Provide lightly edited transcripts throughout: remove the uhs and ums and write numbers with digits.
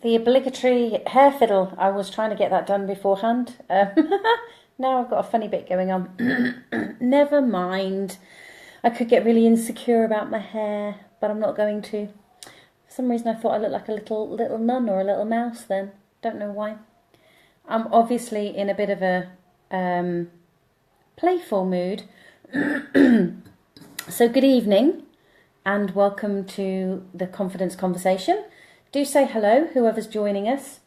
The obligatory hair fiddle. I was trying to get that done beforehand. Now I've got a funny bit going on. Never mind. I could get really insecure about my hair, but I'm not going to. For some reason I thought I looked like a little nun or a little mouse then. Don't know why. I'm obviously in a bit of a playful mood. So good evening and welcome to the Confidence Conversation. Do say hello, whoever's joining us.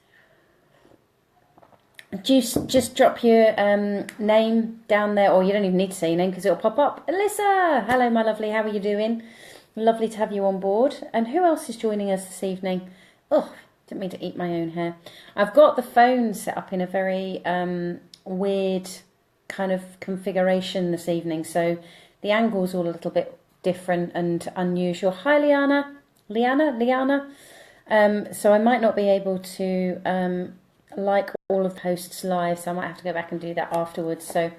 Just drop your name down there, or you don't even need to say your name because it'll pop up. Alyssa! Hello, my lovely. How are you doing? Lovely to have you on board. And who else is joining us this evening? Oh, didn't mean to eat my own hair. I've got the phone set up in a very weird kind of configuration this evening, so the angle's all a little bit different and unusual. Hi, Liana. So I might not be able to like all of the posts live, so I might have to go back and do that afterwards. So,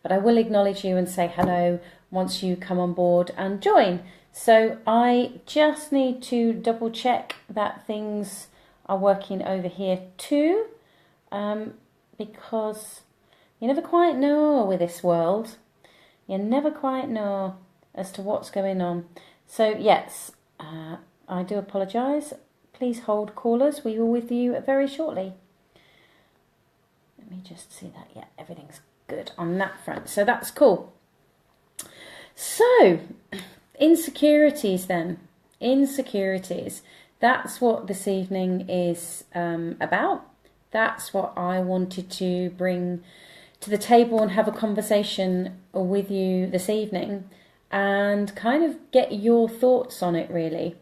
but I will acknowledge you and say hello once you come on board and join. So I just need to double check that things are working over here too, because you never quite know with this world. You never quite know as to what's going on. So yes, I do apologise. Please hold, callers. We will with you very shortly. Let me just see that. Yeah, everything's good on that front. So that's cool. So, insecurities then. Insecurities. That's what this evening is about. That's what I wanted to bring to the table and have a conversation with you this evening and kind of get your thoughts on it, really.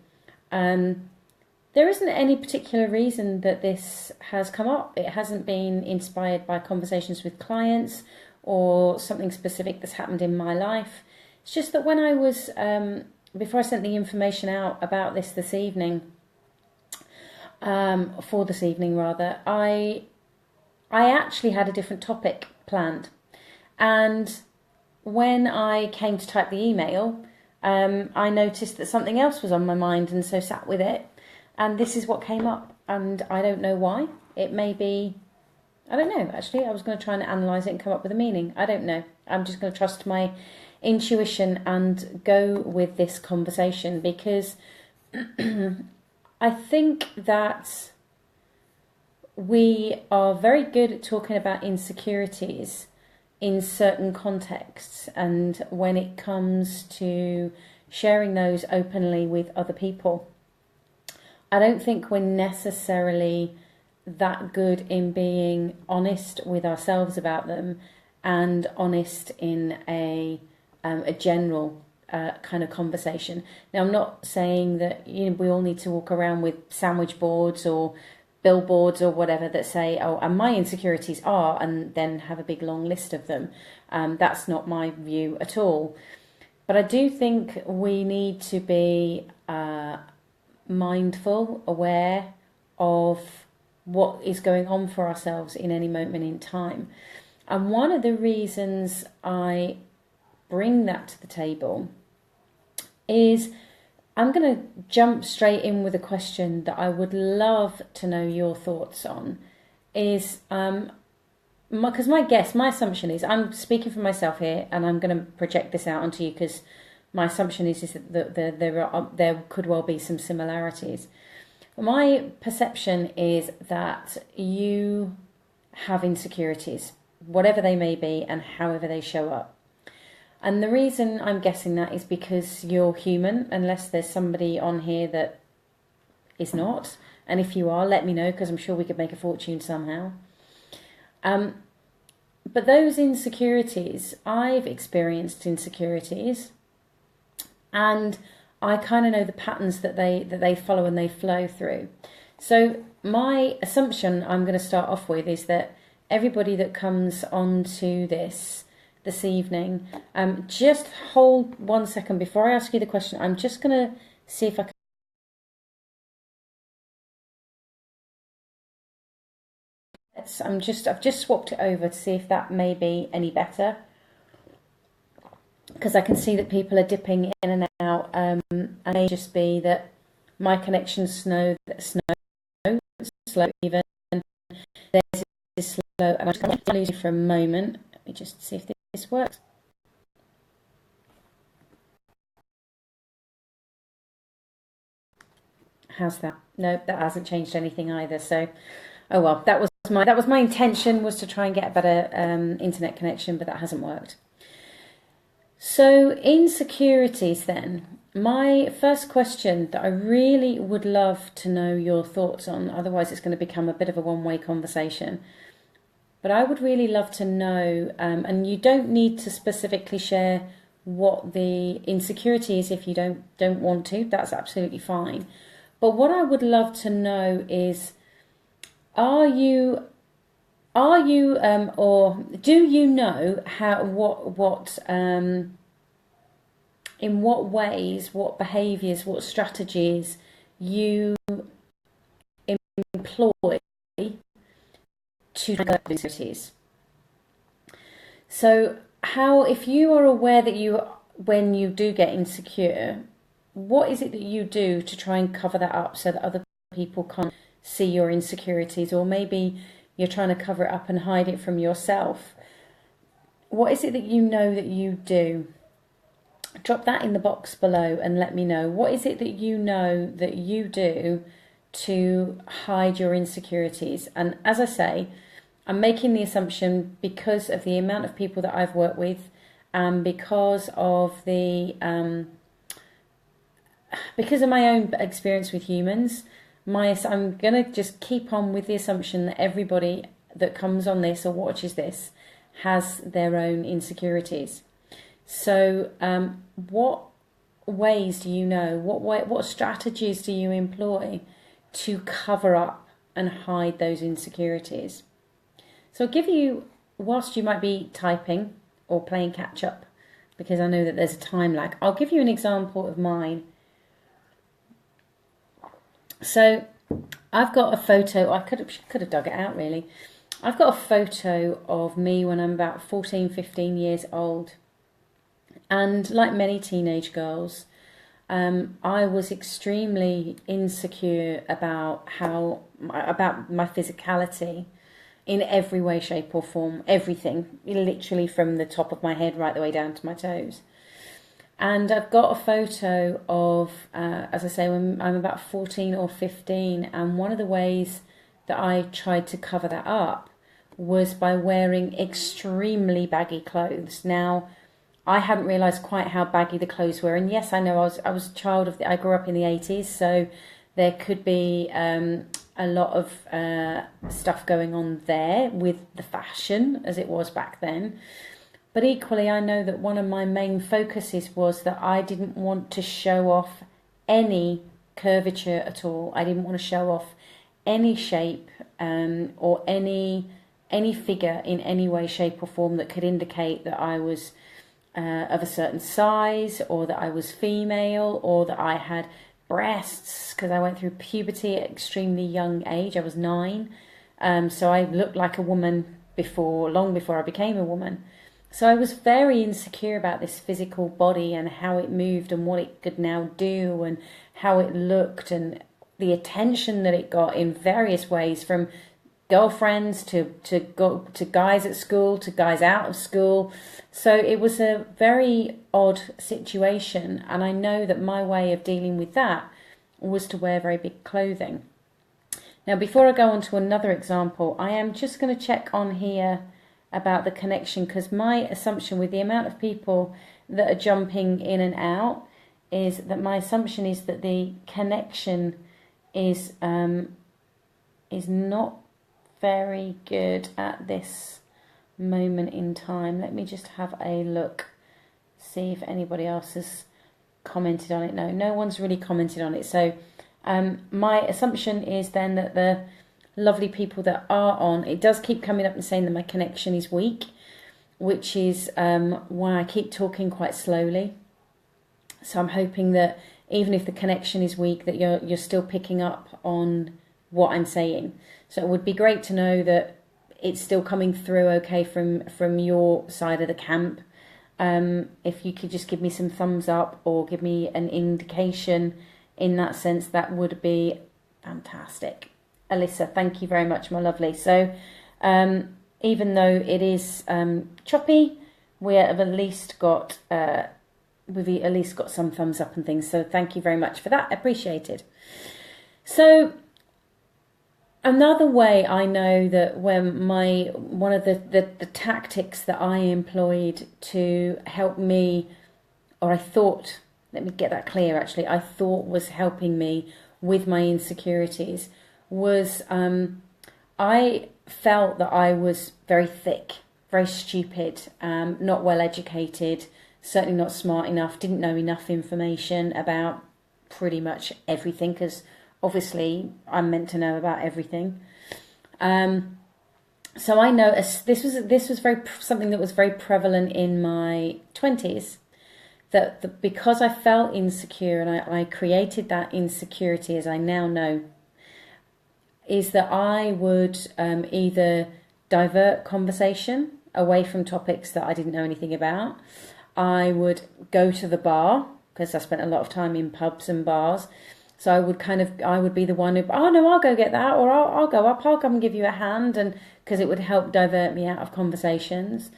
There isn't any particular reason that this has come up. It hasn't been inspired by conversations with clients or something specific that's happened in my life. It's just that when I was, before I sent the information out about this evening, for this evening rather, I actually had a different topic planned. And when I came to type the email, I noticed that something else was on my mind and so sat with it. And this is what came up, and I don't know why. It may be, I don't know, actually. I was going to try and analyse it and come up with a meaning. I don't know. I'm just going to trust my intuition and go with this conversation because I think that we are very good at talking about insecurities in certain contexts, and when it comes to sharing those openly with other people, I don't think we're necessarily that good in being honest with ourselves about them and honest in a general kind of conversation. Now, I'm not saying that we all need to walk around with sandwich boards or billboards or whatever that say, oh, and my insecurities are, and then have a big long list of them. That's not my view at all. But I do think we need to be mindful, aware of what is going on for ourselves in any moment in time. And one of the reasons I bring that to the table is I'm going to jump straight in with a question that I would love to know your thoughts on. Is because my assumption is, I'm speaking for myself here and I'm going to project this out onto you because my assumption is that there could well be some similarities. My perception is that you have insecurities, whatever they may be and however they show up. And the reason I'm guessing that is because you're human, unless there's somebody on here that is not. And if you are, let me know, because I'm sure we could make a fortune somehow. But those insecurities, I've experienced insecurities, and I kind of know the patterns that they follow and they flow through. So my assumption I'm going to start off with is that everybody that comes onto this evening, just hold 1 second before I ask you the question. I'm just going to see if I can. I've just swapped it over to see if that may be any better, because I can see that people are dipping in and out, and it may just be that my connection snowed, slow even. There's this slow, and I'm just going to lose you for a moment. Let me just see if this works. How's that? No, that hasn't changed anything either. So, oh well, that was my intention, was to try and get a better internet connection, but that hasn't worked. So, insecurities then. My first question that I really would love to know your thoughts on, otherwise it's going to become a bit of a one-way conversation. But I would really love to know, and you don't need to specifically share what the insecurity is if you don't want to. That's absolutely fine. But what I would love to know is, or do you know in what ways, what behaviours, what strategies you employ to develop insecurities? So if you are aware that when you do get insecure, what is it that you do to try and cover that up so that other people can't see your insecurities? Or maybe you're trying to cover it up and hide it from yourself. What is it that you know that you do? Drop that in the box below and let me know. What is it that you know that you do to hide your insecurities? And as I say, I'm making the assumption because of the amount of people that I've worked with, and because of my own experience with humans, I'm going to just keep on with the assumption that everybody that comes on this or watches this has their own insecurities. So what ways do you know, what strategies do you employ to cover up and hide those insecurities? So I'll give you, whilst you might be typing or playing catch up, because I know that there's a time lag, I'll give you an example of mine. So I've got a photo, I could have dug it out really. I've got a photo of me when I'm about 14, 15 years old. And like many teenage girls, I was extremely insecure about my physicality in every way, shape or form, everything, literally from the top of my head right the way down to my toes. And I've got a photo of, as I say, when I'm about 14 or 15, and one of the ways that I tried to cover that up was by wearing extremely baggy clothes. Now, I hadn't realised quite how baggy the clothes were, and yes, I know I was a child I grew up in the 80s, so there could be a lot of stuff going on there with the fashion as it was back then. But equally, I know that one of my main focuses was that I didn't want to show off any curvature at all. I didn't want to show off any shape or any figure in any way, shape or form that could indicate that I was of a certain size, or that I was female, or that I had breasts, because I went through puberty at an extremely young age. I was 9, so I looked like a woman long before I became a woman. So I was very insecure about this physical body and how it moved and what it could now do and how it looked and the attention that it got in various ways, from girlfriends to guys at school to guys out of school. So it was a very odd situation, and I know that my way of dealing with that was to wear very big clothing. Now, before I go on to another example, I am just going to check on here about the connection, because my assumption with the amount of people that are jumping in and out is that my assumption is that the connection is not very good at this moment in time. Let me just have a look, see if anybody else has commented on it. No one's really commented on it. So my assumption is then that the lovely people that are on, it does keep coming up and saying that my connection is weak, which is why I keep talking quite slowly. So I'm hoping that even if the connection is weak, that you're still picking up on what I'm saying. So it would be great to know that it's still coming through okay from your side of the camp. If you could just give me some thumbs up or give me an indication in that sense, that would be fantastic. Alyssa. Thank you very much, my lovely. So even though it is choppy, we have at least got we've at least got some thumbs up and things. So thank you very much for that. Appreciated. So another way I know that when one of the tactics that I employed to help me, or I thought, let me get that clear actually, I thought was helping me with my insecurities was I felt that I was very thick, very stupid, not well educated, certainly not smart enough, didn't know enough information about pretty much everything, because obviously I'm meant to know about everything. So I noticed this was something that was very prevalent in my 20s, that because I felt insecure and I created that insecurity, as I now know, is that I would either divert conversation away from topics that I didn't know anything about. I would go to the bar, because I spent a lot of time in pubs and bars. So I would be the one who, oh no, I'll go get that, or I'll go up, I'll come and give you a hand, and because it would help divert me out of conversations.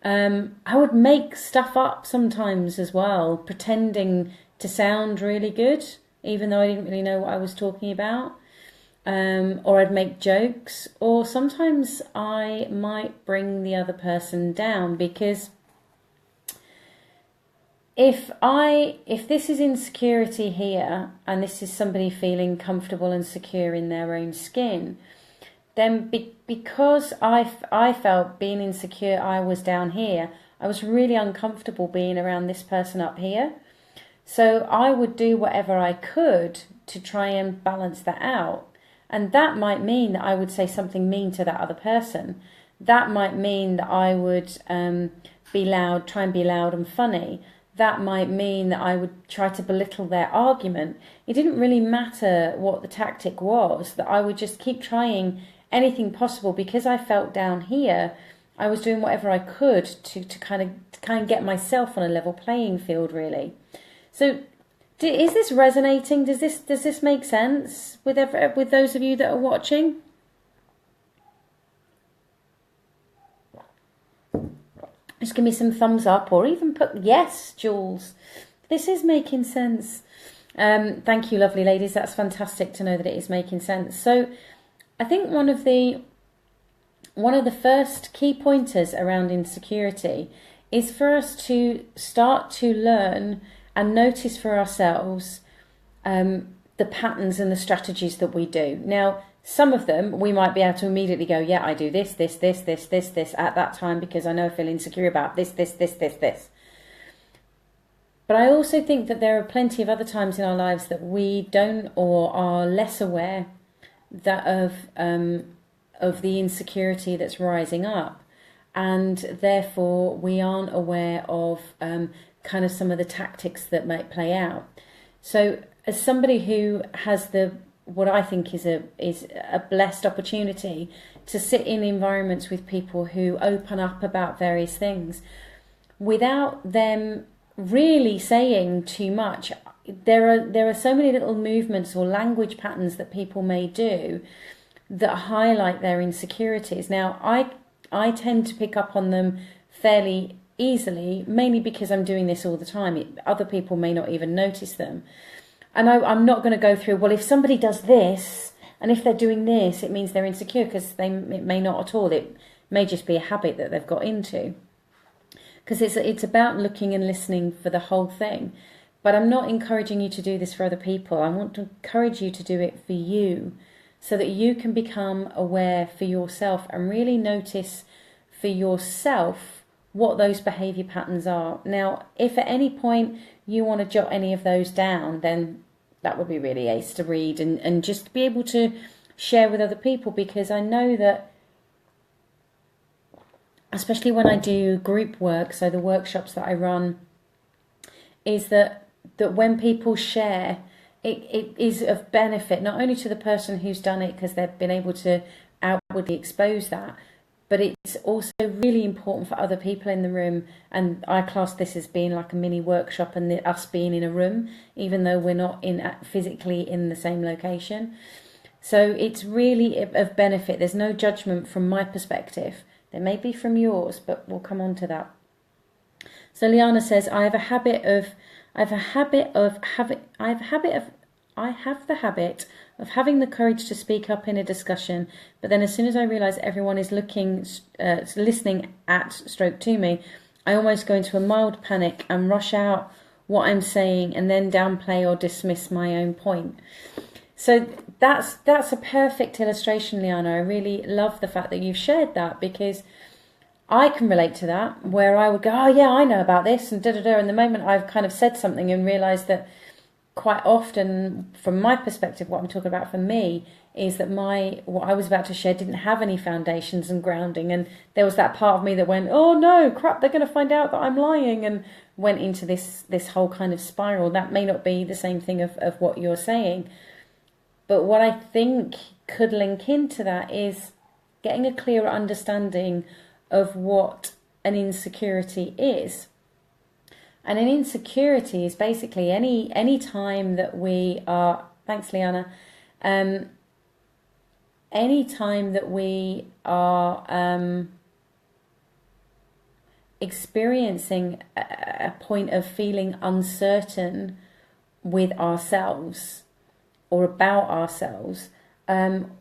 I would make stuff up sometimes as well, pretending to sound really good, even though I didn't really know what I was talking about. Or I'd make jokes, or sometimes I might bring the other person down, because if this is insecurity here, and this is somebody feeling comfortable and secure in their own skin, then because I felt being insecure, I was down here, I was really uncomfortable being around this person up here. So I would do whatever I could to try and balance that out. And that might mean that I would say something mean to that other person. That might mean that I would be loud, try and be loud and funny. That might mean that I would try to belittle their argument. It didn't really matter what the tactic was, that I would just keep trying anything possible, because I felt down here. I was doing whatever I could to kind of get myself on a level playing field, really. So is this resonating? Does this make sense with those of you that are watching? Just give me some thumbs up, or even put yes, Jules. This is making sense. Thank you, lovely ladies. That's fantastic to know that it is making sense. So I think one of the first key pointers around insecurity is for us to start to learn and notice for ourselves the patterns and the strategies that we do. Now, some of them we might be able to immediately go, yeah, I do this at that time because I know I feel insecure about this. But I also think that there are plenty of other times in our lives that we don't, or are less aware that of the insecurity that's rising up, and therefore we aren't aware of kind of some of the tactics that might play out. So as somebody who has what I think is a blessed opportunity to sit in environments with people who open up about various things without them really saying too much, there are so many little movements or language patterns that people may do that highlight their insecurities. Now, I tend to pick up on them fairly easily, mainly because I'm doing this all the time. Other people may not even notice them. And I'm not going to go through, well, if somebody does this, and if they're doing this, it means they're insecure, because it may not at all. It may just be a habit that they've got into. Because it's about looking and listening for the whole thing. But I'm not encouraging you to do this for other people. I want to encourage you to do it for you, so that you can become aware for yourself and really notice for yourself what those behaviour patterns are. Now, if at any point you want to jot any of those down, then that would be really ace to read and just be able to share with other people, because I know that, especially when I do group work, so the workshops that I run, is that when people share, it is of benefit not only to the person who's done it because they've been able to outwardly expose that, but it's also really important for other people in the room. And I class this as being like a mini workshop, and us being in a room, even though we're not physically in the same location. So it's really of benefit. There's no judgment from my perspective. There may be from yours, but we'll come on to that. So Liana says, I have the habit of having the courage to speak up in a discussion, but then as soon as I realise everyone is listening to me, I almost go into a mild panic and rush out what I'm saying and then downplay or dismiss my own point. So that's a perfect illustration, Liana. I really love the fact that you've shared that, because I can relate to that, where I would go, oh yeah, I know about this, and da-da-da, and the moment I've kind of said something and realised that quite often, from my perspective, what I'm talking about for me is that what I was about to share didn't have any foundations and grounding, and there was that part of me that went, oh no, crap, they're going to find out that I'm lying, and went into this whole kind of spiral. That may not be the same thing of what you're saying, but what I think could link into that is getting a clearer understanding of what an insecurity is. And an insecurity is basically any time that we are, thanks Liana, any time that we are experiencing a point of feeling uncertain with ourselves or about ourselves,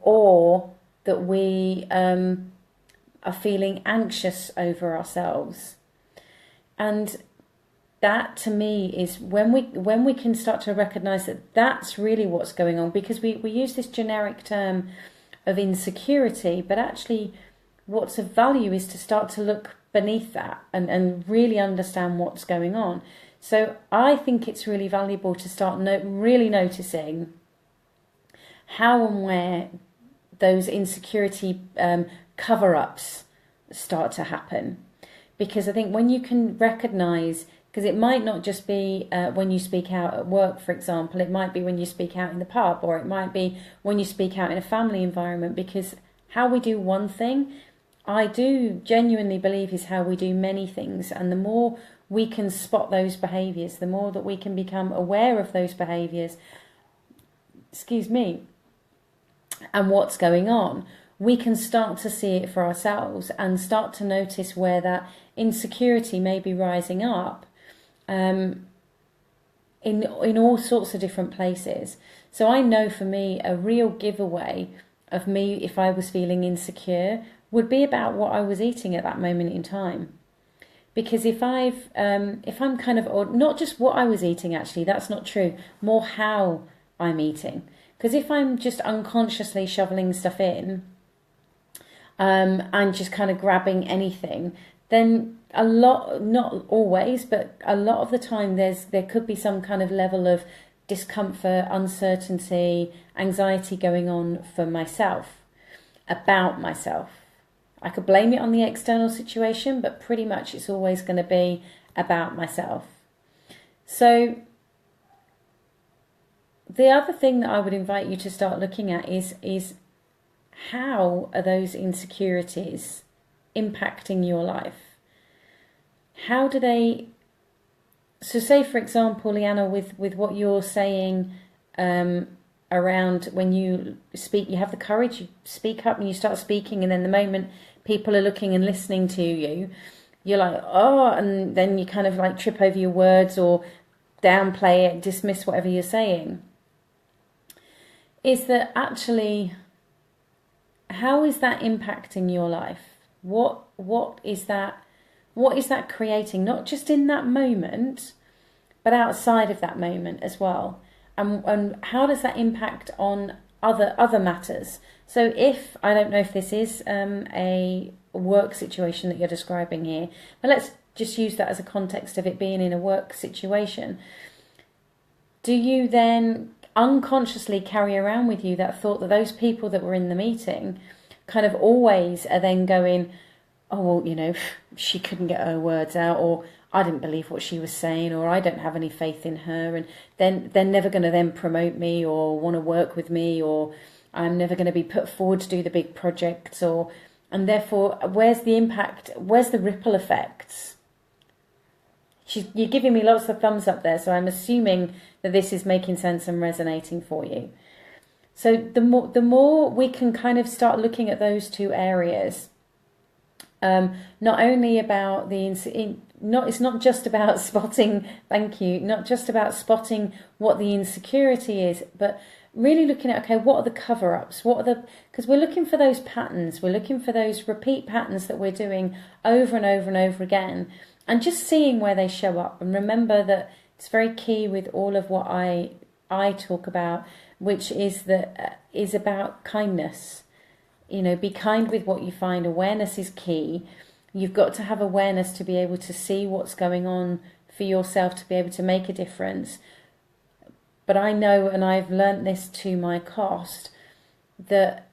or that we are feeling anxious over ourselves. And that to me is when we can start to recognize that that's really what's going on, because we use this generic term of insecurity, but actually what's of value is to start to look beneath that and really understand what's going on. So I think it's really valuable to start really noticing how and where those insecurity cover-ups start to happen. Because I think when you can recognize, because it might not just be when you speak out at work, for example, it might be when you speak out in the pub, or it might be when you speak out in a family environment, because how we do one thing, I do genuinely believe, is how we do many things. And the more we can spot those behaviours, the more that we can become aware of those behaviours, and what's going on, we can start to see it for ourselves and start to notice where that insecurity may be rising up in all sorts of different places. So I know for me, a real giveaway of me, if I was feeling insecure, would be about what I was eating at that moment in time. Because if I'm kind of, or not just what I was eating, actually, that's not true, more how I'm eating. Because if I'm just unconsciously shoveling stuff in, and just kind of grabbing anything, then a lot, not always, but a lot of the time there could be some kind of level of discomfort, uncertainty, anxiety going on for myself, about myself. I could blame it on the external situation, but pretty much it's always going to be about myself. So the other thing that I would invite you to start looking at is how are those insecurities impacting your life? How do they... So say, for example, Liana, with what you're saying around when you speak, you have the courage, you speak up and you start speaking, and then the moment people are looking and listening to you, you're like, oh, and then you kind of like trip over your words or downplay it, dismiss whatever you're saying. Is that actually... how is that impacting your life? What is that creating? Not just in that moment, but outside of that moment as well. And how does that impact on other matters? So if, I don't know if this is a work situation that you're describing here, but let's just use that as a context of it being in a work situation. Do you then unconsciously carry around with you that thought that those people that were in the meeting kind of always are then going, oh, well, you know, she couldn't get her words out, or I didn't believe what she was saying, or I don't have any faith in her, and then they're never going to then promote me or want to work with me, or I'm never going to be put forward to do the big projects, and therefore, where's the impact? Where's the ripple effects? You're giving me lots of thumbs up there, so I'm assuming that this is making sense and resonating for you. So the more we can kind of start looking at those two areas, not only about it's not just about spotting, thank you, not just about spotting what the insecurity is, but really looking at, okay, what are the cover-ups? Because we're looking for those patterns, we're looking for those repeat patterns that we're doing over and over and over again, and just seeing where they show up. And remember that it's very key with all of what I talk about, which is about kindness. Be kind with what you find. Awareness is key. You've got to have awareness to be able to see what's going on for yourself, to be able to make a difference. But I know, and I've learnt this to my cost, that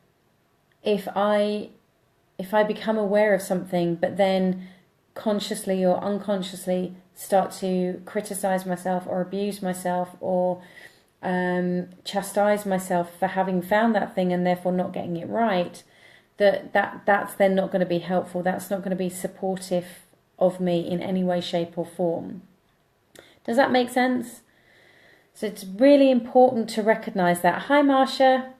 if I become aware of something, but then consciously or unconsciously start to criticize myself or abuse myself or chastise myself for having found that thing and therefore not getting it right, that's then not going to be helpful. That's not going to be supportive of me in any way, shape or form. Does that make sense? So it's really important to recognise that. Hi, Marcia.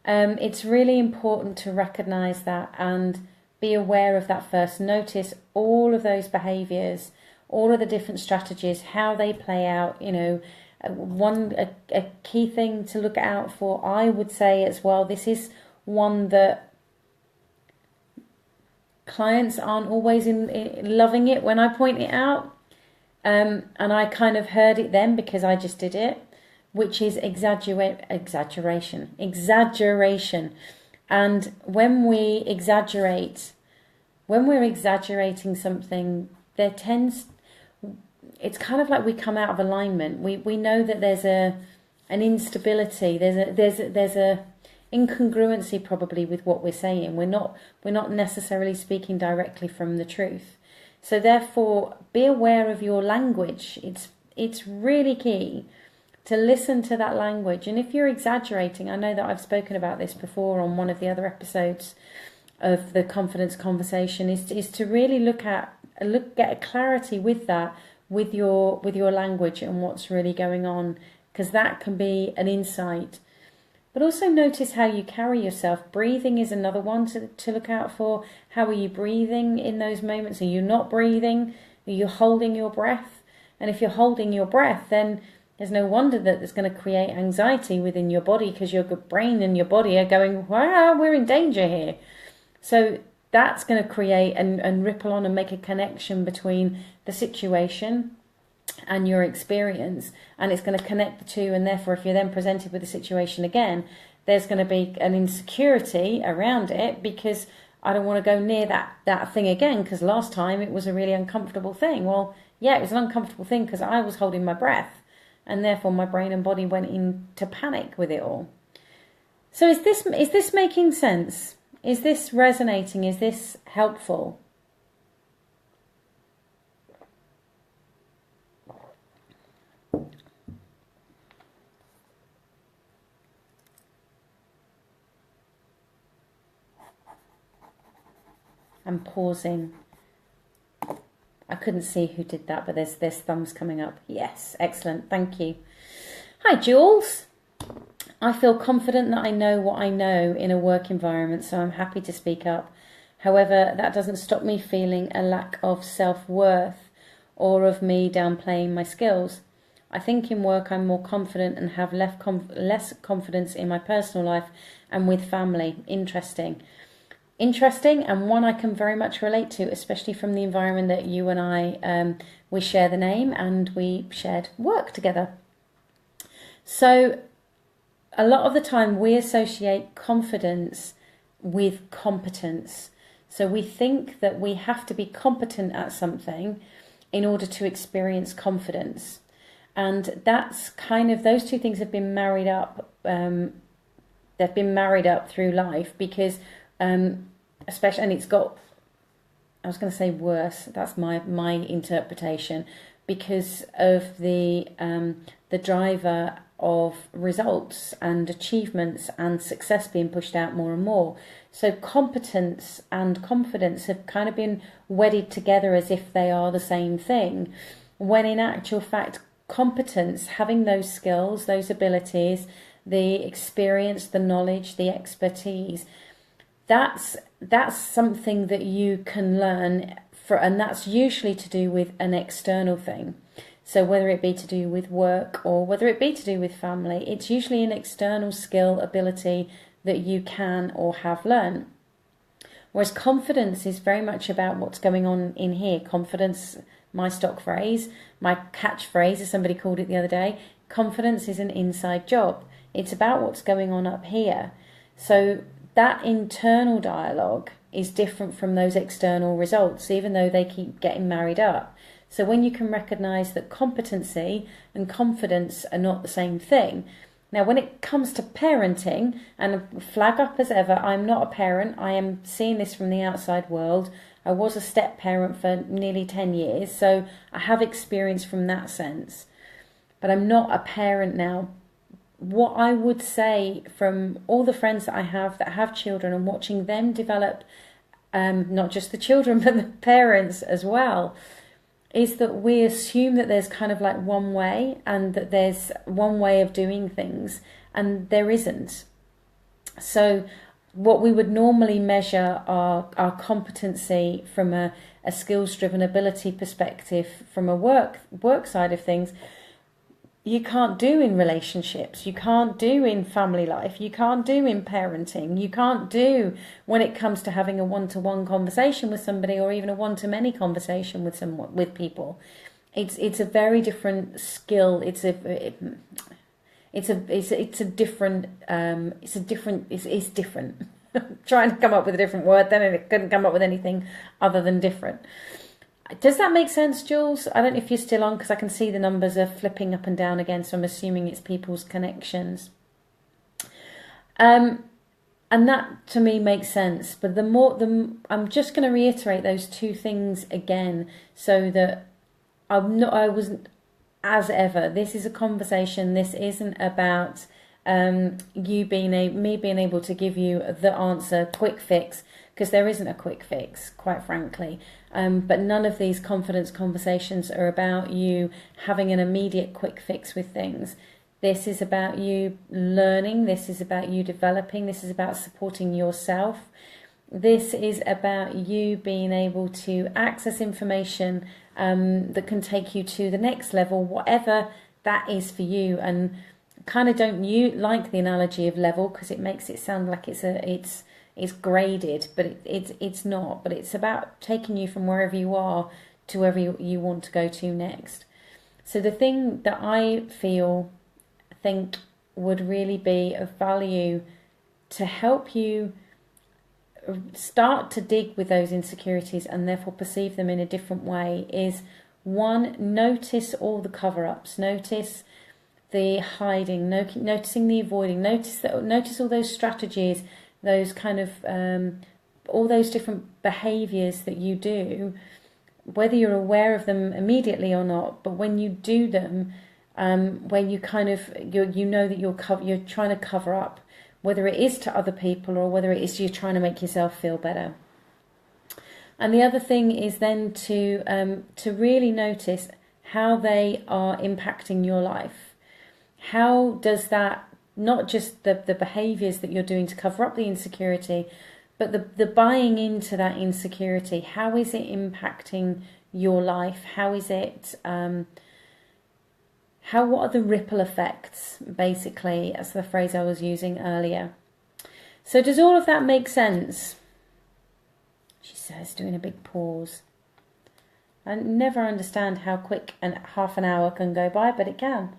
It's really important to recognise that and be aware of that first. Notice all of those behaviours, all of the different strategies, how they play out. A key thing to look out for, I would say as well, this is one that clients aren't always loving it when I point it out. And I kind of heard it then because I just did it, which is exaggeration. And when we're exaggerating something, it's kind of like we come out of alignment. We know that there's an instability, there's a incongruency probably with what we're saying. We're not necessarily speaking directly from the truth. So therefore, be aware of your language. It's really key to listen to that language. And if you're exaggerating, I know that I've spoken about this before on one of the other episodes of the confidence conversation, is to really get a clarity with that, with your language and what's really going on, because that can be an insight. But also notice how you carry yourself. Breathing is another one to look out for. How are you breathing in those moments? Are you not breathing? Are you holding your breath? And if you're holding your breath, then there's no wonder that it's going to create anxiety within your body, because your brain and your body are going, wow, we're in danger here. So that's going to create and ripple on and make a connection between the situation and your experience, and it's going to connect the two. And therefore, if you're then presented with the situation again, there's going to be an insecurity around it, because I don't want to go near that thing again, because last time it was a really uncomfortable thing. Well, yeah, it was an uncomfortable thing because I was holding my breath, and therefore my brain and body went into panic with it all. So is this making sense? Is this resonating? Is this helpful? I'm pausing. I couldn't see who did that, but there's thumbs coming up. Yes, excellent. Thank you. Hi, Jules. I feel confident that I know what I know in a work environment, so I'm happy to speak up. However, that doesn't stop me feeling a lack of self-worth or of me downplaying my skills. I think in work I'm more confident and have less confidence in my personal life and with family. Interesting, and one I can very much relate to, especially from the environment that you and I, we share the name and we shared work together. So a lot of the time we associate confidence with competence. So we think that we have to be competent at something in order to experience confidence. And that's kind of, those two things have been married up. They've been married up through life, because especially, and it's got, I was going to say worse, that's my interpretation, because of the driver of results and achievements and success being pushed out more and more. So competence and confidence have kind of been wedded together as if they are the same thing, when in actual fact competence, having those skills, those abilities, the experience, the knowledge, the expertise. That's something that you can learn and that's usually to do with an external thing. So whether it be to do with work or whether it be to do with family, it's usually an external skill, ability that you can or have learned. Whereas confidence is very much about what's going on in here. Confidence, my stock phrase, my catchphrase, as somebody called it the other day, confidence is an inside job. It's about what's going on up here. So that internal dialogue is different from those external results, even though they keep getting married up. So when you can recognise that competency and confidence are not the same thing. Now, when it comes to parenting, and flag up as ever, I'm not a parent. I am seeing this from the outside world. I was a step parent for nearly 10 years, so I have experience from that sense. But I'm not a parent now. What I would say from all the friends that I have that have children and watching them develop, not just the children, but the parents as well, is that we assume that there's kind of like one way and that there's one way of doing things, and there isn't. So what we would normally measure our competency from a skills-driven ability perspective, from a work side of things, you can't do in relationships, you can't do in family life, you can't do in parenting, you can't do when it comes to having a one-to-one conversation with somebody, or even a one-to-many conversation with people. It's a very different skill. It's different. Trying to come up with a different word then, and it couldn't come up with anything other than different. Does that make sense, Jules? I don't know if you're still on, because I can see the numbers are flipping up and down again, so I'm assuming it's people's connections. And that to me makes sense. But I'm just going to reiterate those two things again, so that I wasn't, as ever, this is a conversation. This isn't about me being able to give you the answer, quick fix, because there isn't a quick fix, quite frankly. But none of these confidence conversations are about you having an immediate quick fix with things. This is about you learning. This is about you developing. This is about supporting yourself. This is about you being able to access information that can take you to the next level, whatever that is for you. And kind of don't you like the analogy of level, because it makes it sound like it's graded, but it's not. But it's about taking you from wherever you are to wherever you want to go to next. So the thing that I think would really be of value to help you start to dig with those insecurities and therefore perceive them in a different way is, one, notice all the cover-ups, notice the hiding, noticing the avoiding, notice all those strategies, those kind of all those different behaviours that you do, whether you're aware of them immediately or not. But when you do them, when you kind of you know that you're trying to cover up, whether it is to other people or whether it is you're trying to make yourself feel better. And the other thing is then to really notice how they are impacting your life. How does that, not just the behaviours that you're doing to cover up the insecurity, but the buying into that insecurity, how is it impacting your life? How is it, what are the ripple effects, basically, as the phrase I was using earlier. So does all of that make sense? She says, doing a big pause. I never understand how quick half an hour can go by, but it can.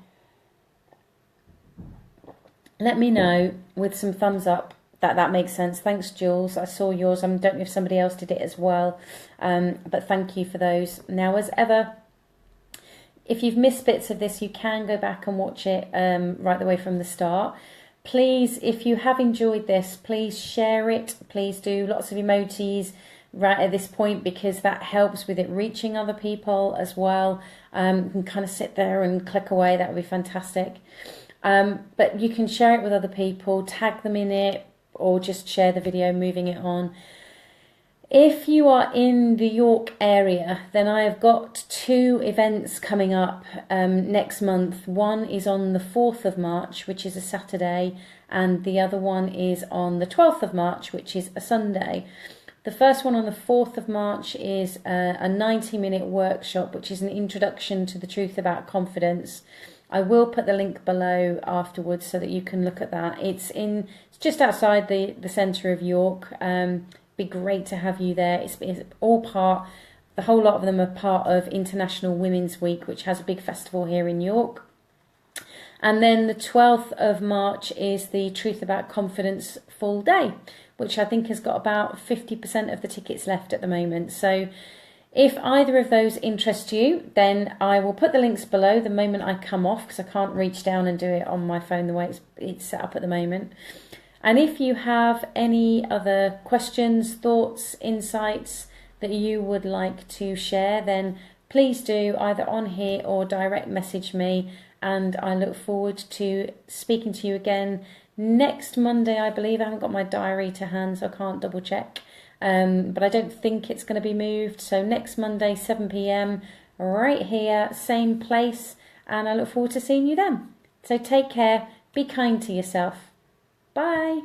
Let me know with some thumbs up that makes sense. Thanks, Jules. I saw yours. I don't know if somebody else did it as well. But thank you for those. Now, as ever, if you've missed bits of this, you can go back and watch it right the way from the start. Please, if you have enjoyed this, please share it. Please do lots of emojis right at this point, because that helps with it reaching other people as well. You can kind of sit there and click away. That would be fantastic. But you can share it with other people, tag them in it, or just share the video moving it on. If you are in the York area, then I have got 2 events coming up next month. One is on the 4th of March, which is a Saturday, and the other one is on the 12th of March, which is a Sunday. The first one on the 4th of March is a 90-minute workshop, which is an introduction to the truth about confidence. I will put the link below afterwards so that you can look at that. It's just outside the centre of York. Be great to have you there. It's all the whole lot of them are part of International Women's Week, which has a big festival here in York. And then the 12th of March is the Truth About Confidence full day, which I think has got about 50% of the tickets left at the moment. So if either of those interest you, then I will put the links below the moment I come off, because I can't reach down and do it on my phone the way it's set up at the moment. And if you have any other questions, thoughts, insights that you would like to share, then please do either on here or direct message me. And I look forward to speaking to you again next Monday, I believe. I haven't got my diary to hand, so I can't double check. But I don't think it's going to be moved. So next Monday, 7 p.m, right here, same place. And I look forward to seeing you then. So take care. Be kind to yourself. Bye.